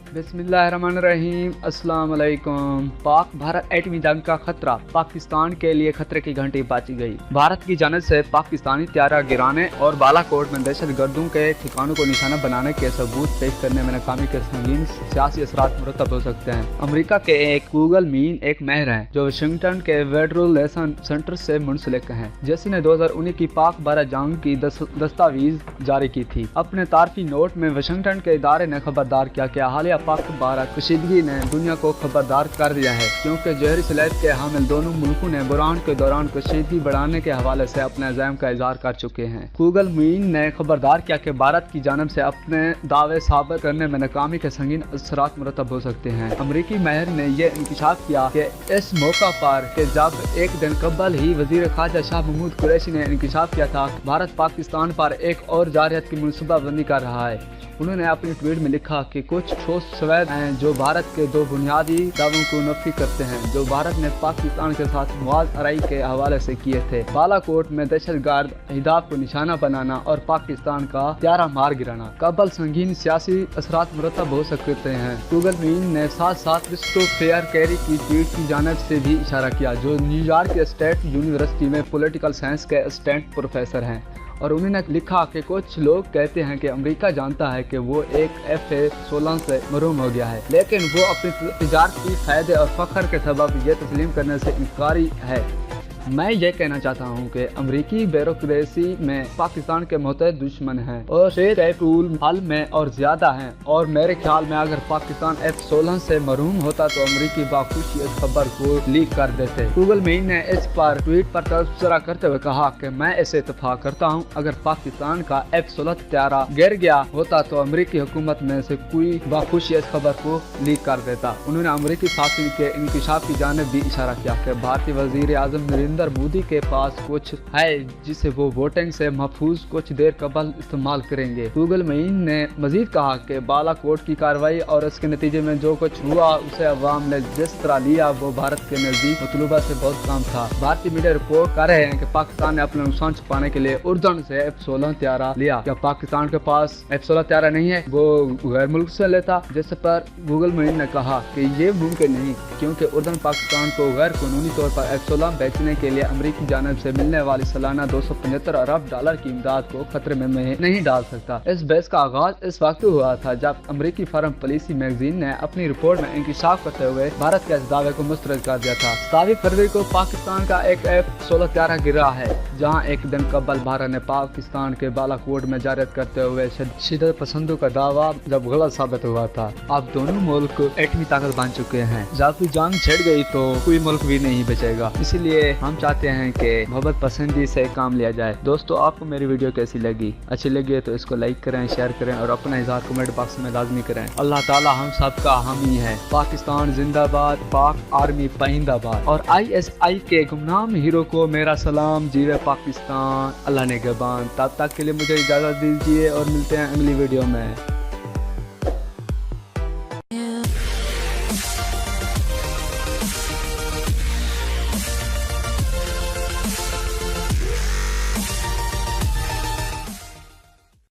बिस्मिल्लाहिर्रहमानिर्रहीम। अस्सलाम वालेकुम। पाक भारत एटमी जंग का खतरा, पाकिस्तान के लिए खतरे की घंटी बाजी गई। भारत की जानिब से पाकिस्तानी त्यारा गिराने और बालाकोट में दहशत गर्दों के ठिकानों को निशाना बनाने के सबूत पेश करने में नाकामी के संगीन सियासी असरात मुरतब हो सकते हैं। अमरीका के एक गूगल मीन एक महर है जो वाशिंगटन के फेडरल लेसन सेंटर से मुंसलिक है, जिसने 2019 की पाक भारत जंग की दस्तावेज जारी की थी। अपने तारफी नोट में वाशिंगटन के इदारे ने खबरदार किया कि हालिया पाक भारत कशीदगी ने दुनिया को खबरदार कर दिया है, क्योंकि जहरी सलाहियत के हामिल दोनों मुल्कों ने बुरहान के दौरान कशीदगी बढ़ाने के हवाले से अपने अज़ाइम का इजहार कर चुके हैं। गूगल मीन ने खबरदार किया कि भारत की जानिब से अपने दावे साबित करने में नाकामी के संगीन असरात मुरतब हो सकते हैं। अमरीकी महर ने यह इंकशाफ किया कि इस मौका पर कि जब एक दिन कबल ही वजीर खारजा शाह महमूद कुरैशी ने इंकशाफ किया था भारत पाकिस्तान पर एक और जारहत की मनसूबाबंदी कर रहा है। उन्होंने अपनी ट्वीट में लिखा कि कुछ ठोस सवाल हैं जो भारत के दो बुनियादी दावों को नफी करते हैं जो भारत ने पाकिस्तान के साथ मुआज अराई के हवाले से किए थे। बालाकोट में दहशतगर्द अहदाफ को निशाना बनाना और पाकिस्तान का त्यारा मार गिराना कबल संगीन सियासी असरात मुरतब हो सकते हैं। गूगल मीन ने साथ साथ क्रिस्टोफर कैरी की ट्वीट की जानिब से भी इशारा किया, जो न्यूयॉर्क के स्टेट यूनिवर्सिटी में पॉलिटिकल साइंस के असिस्टेंट प्रोफेसर हैं, और उन्होंने लिखा कि कुछ लोग कहते हैं कि अमेरिका जानता है कि वो एक F-16 से महरूम हो गया है, लेकिन वो अपनी तिजारती फायदे और फख्र के सबब ये तस्लीम करने से इनकारी है। मैं ये कहना चाहता हूँ कि अमरीकी ब्यूरोक्रेसी में पाकिस्तान के मुतअद्दिद दुश्मन हैं और टूल हाल में और ज्यादा हैं, और मेरे ख्याल में अगर पाकिस्तान F-16 से महरूम होता तो अमरीकी बाखुशी इस खबर को लीक कर देते। गूगल मीन ने इस पर ट्वीट पर तबसरा करते हुए कहा कि मैं इसे इत्तफाक करता हूँ, अगर पाकिस्तान का F-16 त्यारा गिर गया होता तो अमरीकी हुकूमत में से कोई बाखुशी इस खबर को लीक कर देता। उन्होंने अमरीकी फासिल के इंकशाफ की जानिब भी इशारा किया कि भारतीय वजीर आजम नरेंद्र मोदी के पास कुछ है जिसे वो वोटिंग से महफूज कुछ देर कबल इस्तेमाल करेंगे। गूगल मीन ने मजीद कहा कि बालाकोट की कार्रवाई और इसके नतीजे में जो कुछ हुआ उसे अवाम ने जिस तरह लिया वो भारत के नजदीक मतलूबा से बहुत कम था। भारतीय मीडिया रिपोर्ट कर रहे हैं कि पाकिस्तान ने अपना नुकसान छुपाने के लिए उर्दन से F-16 त्यारा लिया। क्या पाकिस्तान के पास F-16 त्यारा नहीं है, वो गैर मुल्क से लेता? जिस पर गूगल मीन ने कहा कि ये मुमकिन नहीं, क्योंकि उर्दन पाकिस्तान को गैर कानूनी तौर पर F-16 बेचने के लिए अमेरिकी जानिब से मिलने वाली सालाना 275 अरब डॉलर की इमदाद को खतरे में नहीं डाल सकता। इस बहस का आगाज इस वक्त हुआ था जब अमेरिकी फर्म पॉलिसी मैगजीन ने अपनी रिपोर्ट में इंकशाफ करते हुए भारत के इस दावे को मुस्तरद कर दिया था। 27 फरवरी को पाकिस्तान का एक F-16 त्यारा गिरा है, जहां एक दिन कबल भारत ने पाकिस्तान के बालाकोट में जारत करते हुए शिदत पसंदों का दावा जब गलत साबित हुआ था। अब दोनों मुल्क एटमी ताकत बन चुके हैं। जब जंग छिड़ गई तो कोई मुल्क भी नहीं बचेगा। इसलिए हम चाहते हैं कि मोहब्बत पसंदी से काम लिया जाए। दोस्तों, आपको मेरी वीडियो कैसी लगी? अच्छी लगी है तो इसको लाइक करें, शेयर करें और अपना इज़हार कमेंट बॉक्स में लाजमी करें। अल्लाह ताला हम सब का हामी है। पाकिस्तान जिंदाबाद, पाक आर्मी पाइंदाबाद, और ISI के गुमनाम हीरो को मेरा सलाम। जीवे पाकिस्तान, अल्लाह ने निगहबान। तब तक के लिए मुझे इजाज़त दीजिए और मिलते हैं अगली वीडियो में।